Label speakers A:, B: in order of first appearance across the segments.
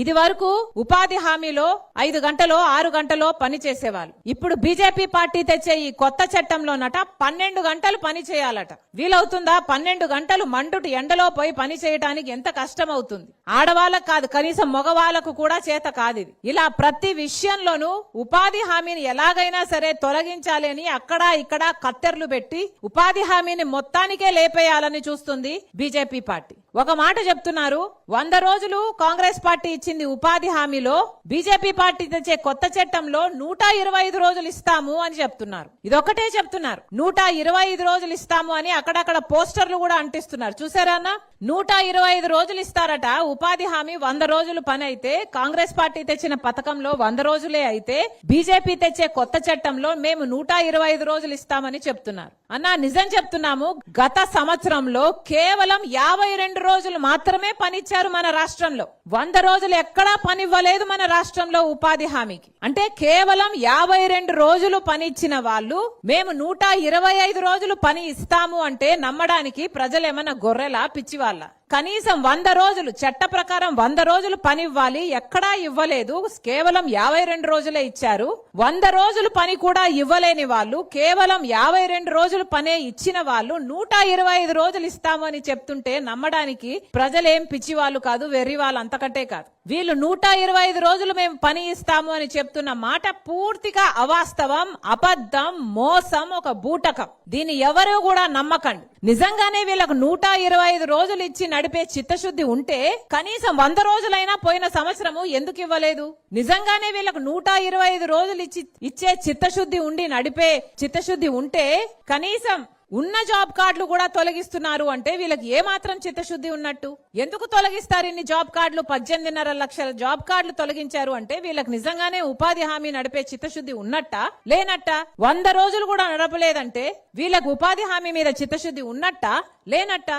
A: ఇది వరకు ఉపాధి హామీలో 5 గంటలో 6 గంటలో పని చేసేవాళ్ళు. ఇప్పుడు బీజేపీ పార్టీ తెచ్చే ఈ కొత్త చట్టంలోనట 12 గంటలు పని చేయాలట. వీలవుతుందా? 12 గంటలు మండుటి ఎండలో పోయి పని చేయడానికి ఎంత కష్టం అవుతుంది. ఆడవాళ్ళకు కాదు, కనీసం మగవాళ్లకు కూడా చేత కాదు ఇది. ఇలా ప్రతి విషయంలోనూ ఉపాధి హామీని ఎలాగైనా సరే తొలగించాలి అని అక్కడ ఇక్కడ కత్తెర్లు పెట్టి ఉపాధి హామీని మొత్తానికే లేపేయాలని చూస్తుంది బీజేపీ పార్టీ. ఒక మాట చెప్తున్నారు, 100 రోజులు కాంగ్రెస్ పార్టీ ఇచ్చింది ఉపాధి హామీలో, బీజేపీ పార్టీ తెచ్చే కొత్త చట్టంలో 125 రోజులు ఇస్తాము అని చెప్తున్నారు. ఇదొక్కటే చెప్తున్నారు, 125 రోజులు ఇస్తాము అని అక్కడక్కడ పోస్టర్లు కూడా అంటిస్తున్నారు. చూసారా అన్న? 125 రోజులు ఇస్తారట. ఉపాధి హామీ 100 రోజులు పని అయితే, కాంగ్రెస్ పార్టీ తెచ్చిన పథకంలో 100 రోజులే అయితే, బీజేపీ తెచ్చే కొత్త చట్టంలో మేము 125 రోజులు ఇస్తామని చెప్తున్నారు. అన్నా నిజం చెప్తున్నాము, గత సంవత్సరంలో కేవలం 52 రోజులు మాత్రమే పనిచ్చారు మన రాష్ట్రంలో. 100 రోజులు ఎక్కడా పనివ్వలేదు మన రాష్ట్రంలో ఉపాధి హామీకి. అంటే కేవలం 52 రోజులు పనిచ్చిన వాళ్ళు మేము 125 రోజులు పని ఇస్తాము అంటే నమ్మడానికి ప్రజలేమన్నా గొర్రెలా, పిచ్చివాళ్ళ? కనీసం 100 రోజులు చట్ట ప్రకారం 100 రోజులు పని ఇవ్వాలి, ఎక్కడా ఇవ్వలేదు. కేవలం 52 రోజులే ఇచ్చారు. 100 రోజులు పని కూడా ఇవ్వలేని వాళ్ళు, కేవలం 52 రోజులు పనే ఇచ్చిన వాళ్ళు 125 రోజులు ఇస్తాము అని చెప్తుంటే నమ్మడానికి ప్రజలేం పిచ్చి వాళ్ళు కాదు, వెర్రి వాళ్ళు అంతకంటే కాదు. వీళ్ళు 125 రోజులు మేము పని ఇస్తాము అని చెప్తున్న మాట పూర్తిగా అవాస్తవం, అబద్ధం, మోసం, ఒక బూటకం. దీన్ని ఎవరు కూడా నమ్మకండి. నిజంగానే వీళ్ళకు 125 రోజులు ఇచ్చి నడిపే చిత్తశుద్ధి ఉంటే కనీసం 100 రోజులైనా పోయిన సంవత్సరము ఎందుకు ఇవ్వలేదు? నిజంగానే వీళ్ళకు 125 రోజులు ఇచ్చే చిత్తశుద్ధి ఉండి నడిపే చిత్తశుద్ధి ఉంటే కనీసం ఉన్న జాబ్ కార్డులు కూడా తొలగిస్తున్నారు అంటే వీళ్ళకి ఏ మాత్రం చిత్తశుద్ధి ఉన్నట్టు? ఎందుకు తొలగిస్తారు ఇన్ని జాబ్ కార్డులు? 18.5 లక్షల జాబ్ కార్డులు తొలగించారు అంటే వీళ్ళకి నిజంగానే ఉపాధి హామీ నడిపే చిత్తశుద్ధి ఉన్నట్టా లేనట్టా? 100 రోజులు కూడా నడపలేదంటే వీళ్ళకు ఉపాధి హామీ మీద చిత్తశుద్ధి ఉన్నట్టా లేనట్టా?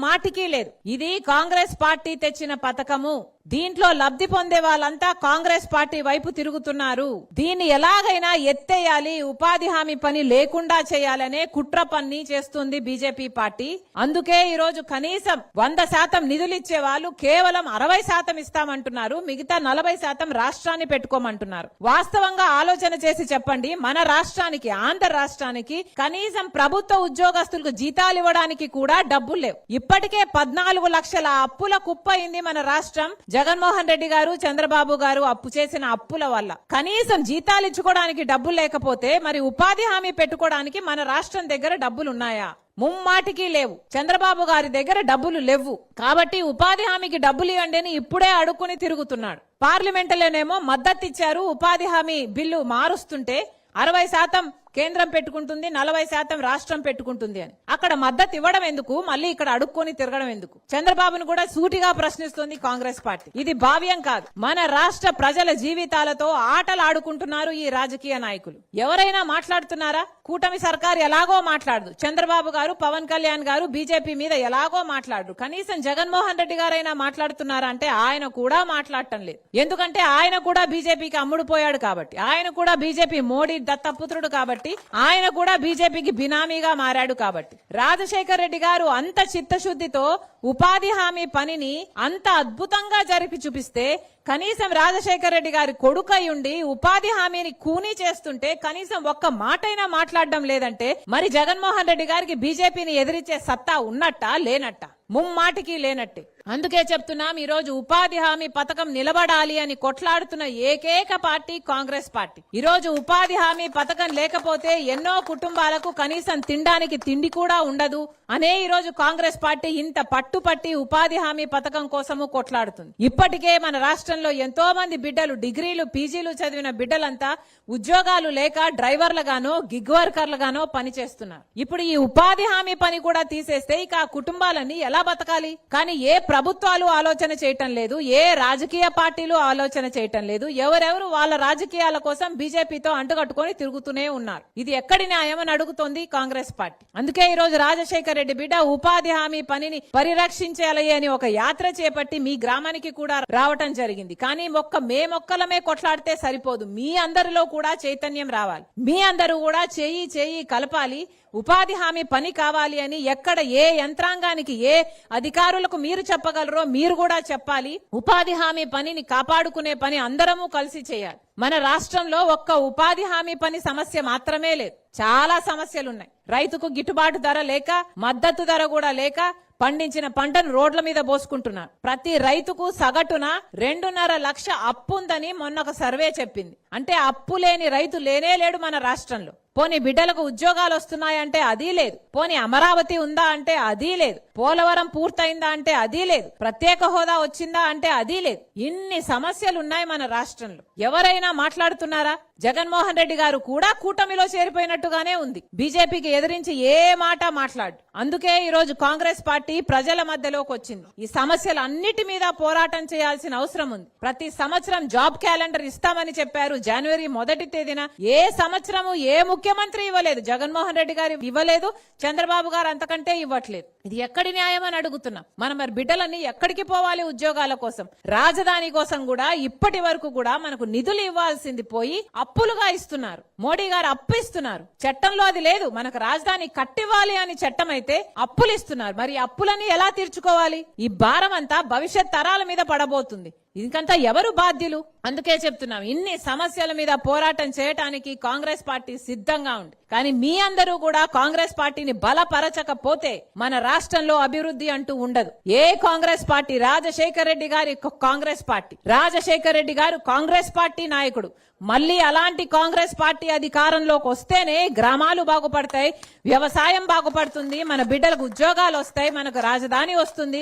A: మాటికి లేదు. ఇది కాంగ్రెస్ పార్టీ తెచ్చిన పథకము. దీంట్లో లబ్ధి పొందే వాళ్ళంతా కాంగ్రెస్ పార్టీ వైపు తిరుగుతున్నారు. దీన్ని ఎలాగైనా ఎత్తేయాలి, ఉపాధి హామీ పని లేకుండా చేయాలనే కుట్ర పన్ని చేస్తుంది బీజేపీ పార్టీ. అందుకే ఈ రోజు కనీసం 100% నిధులు ఇచ్చే వాళ్ళు కేవలం 60% ఇస్తామంటున్నారు, మిగతా 40% రాష్ట్రాన్ని పెట్టుకోమంటున్నారు. వాస్తవంగా ఆలోచన చేసి చెప్పండి, మన రాష్ట్రానికి, ఆంధ్ర రాష్ట్రానికి కనీసం ప్రభుత్వ ఉద్యోగస్తులకు జీతాలు ఇవ్వడానికి కూడా డబ్బులు లేవు. ఇప్పటికే 14 లక్షల అప్పుల కుప్పయింది మన రాష్ట్రం. జగన్మోహన్ రెడ్డి గారు, చంద్రబాబు గారు అప్పు చేసిన అప్పుల వల్ల కనీసం జీతాలు ఇచ్చుకోవడానికి డబ్బులు లేకపోతే మరి ఉపాధి హామీ పెట్టుకోవడానికి మన రాష్ట్రం దగ్గర డబ్బులు ఉన్నాయా? ముమ్మాటికి లేవు. చంద్రబాబు గారి దగ్గర డబ్బులు లేవు. కాబట్టి ఉపాధి హామీకి డబ్బులు ఇవ్వండి అని ఇప్పుడే అడుక్కుని తిరుగుతున్నాడు. పార్లమెంటులోనేమో మద్దతు ఇచ్చారు, ఉపాధి హామీ బిల్లు మారుస్తుంటే 60% కేంద్రం పెట్టుకుంటుంది, 40% రాష్ట్రం పెట్టుకుంటుంది అని. అక్కడ మద్దతు ఇవ్వడం ఎందుకు? మళ్ళీ ఇక్కడ అడుక్కొని తిరగడం ఎందుకు? చంద్రబాబును కూడా సూటిగా ప్రశ్నిస్తుంది కాంగ్రెస్ పార్టీ. ఇది భావ్యం కాదు. మన రాష్ట్ర ప్రజల జీవితాలతో ఆటలు ఆడుకుంటున్నారు ఈ రాజకీయ నాయకులు. ఎవరైనా మాట్లాడుతున్నారా? కూటమి సర్కార్ ఎలాగో మాట్లాడదు. చంద్రబాబు గారు, పవన్ కళ్యాణ్ గారు బీజేపీ మీద ఎలాగో మాట్లాడరు. కనీసం జగన్మోహన్ రెడ్డి గారైనా మాట్లాడుతున్నారా అంటే ఆయన కూడా మాట్లాడటం లేదు. ఎందుకంటే ఆయన కూడా బీజేపీకి అమ్ముడుపోయాడు కాబట్టి, ఆయన కూడా బీజేపీ మోడీ దత్తపుత్రుడు కాబట్టి, ఆయన కూడా బీజేపీకి బినామీగా మారాడు కాబట్టి. రాజశేఖర్ రెడ్డి గారు అంత చిత్తశుద్ధితో ఉపాధి హామీ పనిని అంత అద్భుతంగా జరిపి చూపిస్తే కనీసం రాజశేఖర్ రెడ్డి గారి కొడుకై ఉండి ఉపాధి హామీని కూనీ చేస్తుంటే కనీసం ఒక్క మాటైనా మాట్లాడడం లేదంటే మరి జగన్మోహన్ రెడ్డి గారికి బీజేపీని ఎదిరించే సత్తా ఉన్నట్టా లేనట్టా? ముమ్మాటికి లేనట్టే. అందుకే చెప్తున్నాం, ఈ రోజు ఉపాధి హామీ పథకం నిలబడాలి అని కొట్లాడుతున్న ఏకైక పార్టీ కాంగ్రెస్ పార్టీ. ఈ రోజు ఉపాధి హామీ పథకం లేకపోతే ఎన్నో కుటుంబాలకు కనీసం తినడానికి తిండి కూడా ఉండదు అనే ఈ రోజు కాంగ్రెస్ పార్టీ ఇంత పట్టుపట్టి ఉపాధి హామీ పథకం కోసము కొట్లాడుతుంది. ఇప్పటికే మన రాష్ట్రంలో ఎంతో మంది బిడ్డలు డిగ్రీలు, పీజీలు చదివిన బిడ్డలంతా ఉద్యోగాలు లేక డ్రైవర్లుగానో, గిగ్ వర్కర్లుగానో పనిచేస్తున్నారు. ఇప్పుడు ఈ ఉపాధి హామీ పని కూడా తీసేస్తే ఇక ఆ కుటుంబాలన్నీ ఎలా బతకాలి? కానీ ఏ ప్రభుత్వాలు ఆలోచన చేయటం లేదు, ఏ రాజకీయ పార్టీలు ఆలోచన చేయటం లేదు. ఎవరెవరు వాళ్ళ రాజకీయాల కోసం బీజేపీతో అంటుకట్టుకొని తిరుగుతూనే ఉన్నారు. ఇది ఎక్కడి న్యాయం అని అడుగుతోంది కాంగ్రెస్ పార్టీ. అందుకే ఈ రోజు రాజశేఖర్ రెడ్డి బిడ్డ ఉపాధి హామీ పనిని పరిరక్షించాలి అని ఒక యాత్ర చేపట్టి మీ గ్రామానికి కూడా రావటం జరిగింది. కానీ మేమొక్కలమే కొట్లాడితే సరిపోదు, మీ అందరిలో కూడా చైతన్యం రావాలి. మీ అందరూ కూడా చేయి కలపాలి. ఉపాధి హామీ పని కావాలి అని ఎక్కడ ఏ యంత్రాంగానికి ఏ అధికారులకు మీరు చెప్పగలరో మీరు కూడా చెప్పాలి. ఉపాధి హామీ పనిని కాపాడుకునే పని అందరము కలిసి చేయాలి. మన రాష్ట్రంలో ఒక్క ఉపాధి హామీ పని సమస్య మాత్రమే లేదు, చాలా సమస్యలున్నాయి. రైతుకు గిట్టుబాటు ధర లేక, మద్దతు ధర కూడా లేక పండించిన పంటను రోడ్ల మీద పోసుకుంటున్నారు. ప్రతి రైతుకు సగటున 2.5 లక్షల అప్పు ఉందని మొన్న ఒక సర్వే చెప్పింది. అంటే అప్పు లేని రైతు లేనే లేడు మన రాష్ట్రంలో. పోనీ బిడ్డలకు ఉద్యోగాలు వస్తున్నాయంటే అది లేదు. పోనీ అమరావతి ఉందా అంటే అది లేదు. పోలవరం పూర్తయిందా అంటే అది లేదు. ప్రత్యేక హోదా వచ్చిందా అంటే అది లేదు. ఇన్ని సమస్యలు ఉన్నాయి మన రాష్ట్రంలో. ఎవరైనా మాట్లాడుతున్నారా? జగన్మోహన్ రెడ్డి గారు కూడా కూటమిలో చేరిపోయినట్టుగానే ఉంది. బీజేపీకి ఎదిరించి ఏ మాట మాట్లాడు. అందుకే ఈ రోజు కాంగ్రెస్ పార్టీ ప్రజల మధ్యలోకి వచ్చింది. ఈ సమస్యలు అన్నిటి మీద పోరాటం చేయాల్సిన అవసరం ఉంది. ప్రతి సంవత్సరం జాబ్ క్యాలెండర్ ఇస్తామని చెప్పారు. జనవరి 1వ తేదీన ఏ సంవత్సరము ఏ ముఖ్యమంత్రి ఇవ్వలేదు. జగన్మోహన్ రెడ్డి గారు ఇవ్వలేదు, చంద్రబాబు గారు అంతకంటే ఇవ్వట్లేదు. ఇది ఎక్కడి న్యాయం అని అడుగుతున్నాం. మరి బిడ్డలన్నీ ఎక్కడికి పోవాలి ఉద్యోగాల కోసం? రాజధాని కోసం కూడా ఇప్పటి వరకు కూడా మనకు నిధులు ఇవ్వాల్సింది పోయి అప్పులుగా ఇస్తున్నారు. మోడీ గారు అప్పు ఇస్తున్నారు. చట్టంలో అది లేదు. మనకు రాజధాని కట్టివ్వాలి అని చట్టం అయితే అప్పులు ఇస్తున్నారు. మరి అప్పులని ఎలా తీర్చుకోవాలి? ఈ భారం అంతా భవిష్యత్ తరాల మీద పడబోతుంది. ఇంకంతా ఎవరు బాధ్యులు? అందుకే చెప్తున్నాం, ఇన్ని సమస్యల మీద పోరాటం చేయటానికి కాంగ్రెస్ పార్టీ సిద్ధంగా ఉంది. కానీ మీ అందరూ కూడా కాంగ్రెస్ పార్టీని బలపరచకపోతే మన రాష్ట్రంలో అభివృద్ధి అంటూ ఉండదు. ఏ కాంగ్రెస్ పార్టీ, రాజశేఖర రెడ్డి గారి కాంగ్రెస్ పార్టీ, రాజశేఖర రెడ్డి గారు కాంగ్రెస్ పార్టీ నాయకుడు. మళ్ళీ అలాంటి కాంగ్రెస్ పార్టీ అధికారంలోకి వస్తేనే గ్రామాలు బాగుపడతాయి, వ్యవసాయం బాగుపడుతుంది, మన బిడ్డలకు ఉద్యోగాలు వస్తాయి, మనకు రాజధాని వస్తుంది.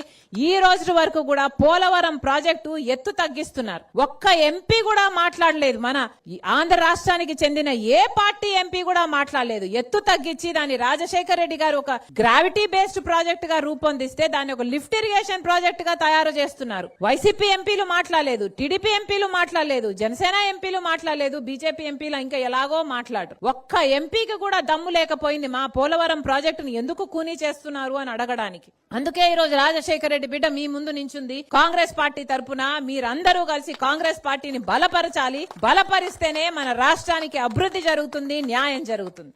A: ఈ రోజు వరకు కూడా పోలవరం ప్రాజెక్టు ఎత్తు తగ్గిస్తున్నారు. ఒక్క ఎంపీ కూడా మాట్లాడలేదు. మన ఆంధ్ర రాష్ట్రానికి చెందిన ఏ పార్టీ ఎంపీ కూడా మాట్లాడలేదు. ఎత్తు తగ్గించి దాన్ని రాజశేఖర రెడ్డి గారు ఒక గ్రావిటీ బేస్డ్ ప్రాజెక్ట్ గా రూపొందిస్తే దాన్ని ఒక లిఫ్ట్ ఇరిగేషన్ ప్రాజెక్ట్ గా తయారు చేస్తున్నారు. వైసీపీ ఎంపీలు మాట్లాడలేదు, టీడీపీ ఎంపీలు మాట్లాడలేదు, జనసేన ఎంపీలు మాట్లాడలేదు, బీజేపీ ఎంపీలు ఇంకా ఎలాగో మాట్లాడరు. ఒక్క ఎంపీకి కూడా దమ్ము లేకపోయింది మా పోలవరం ప్రాజెక్టును ఎందుకు కూనీ చేస్తున్నారు అని అడగడానికి. అందుకే ఈ రోజు రాజశేఖర రెడ్డి బిడ్డ మీ ముందు నించుంది. కాంగ్రెస్ పార్టీ తరపున మీరందరూ కలిసి కాంగ్రెస్ పార్టీని బలపరచాలి. బలపరిస్తేనే మన రాష్ట్రానికి అభివృద్ధి జరుగుతుంది, న్యాయం జరుగుతుంది.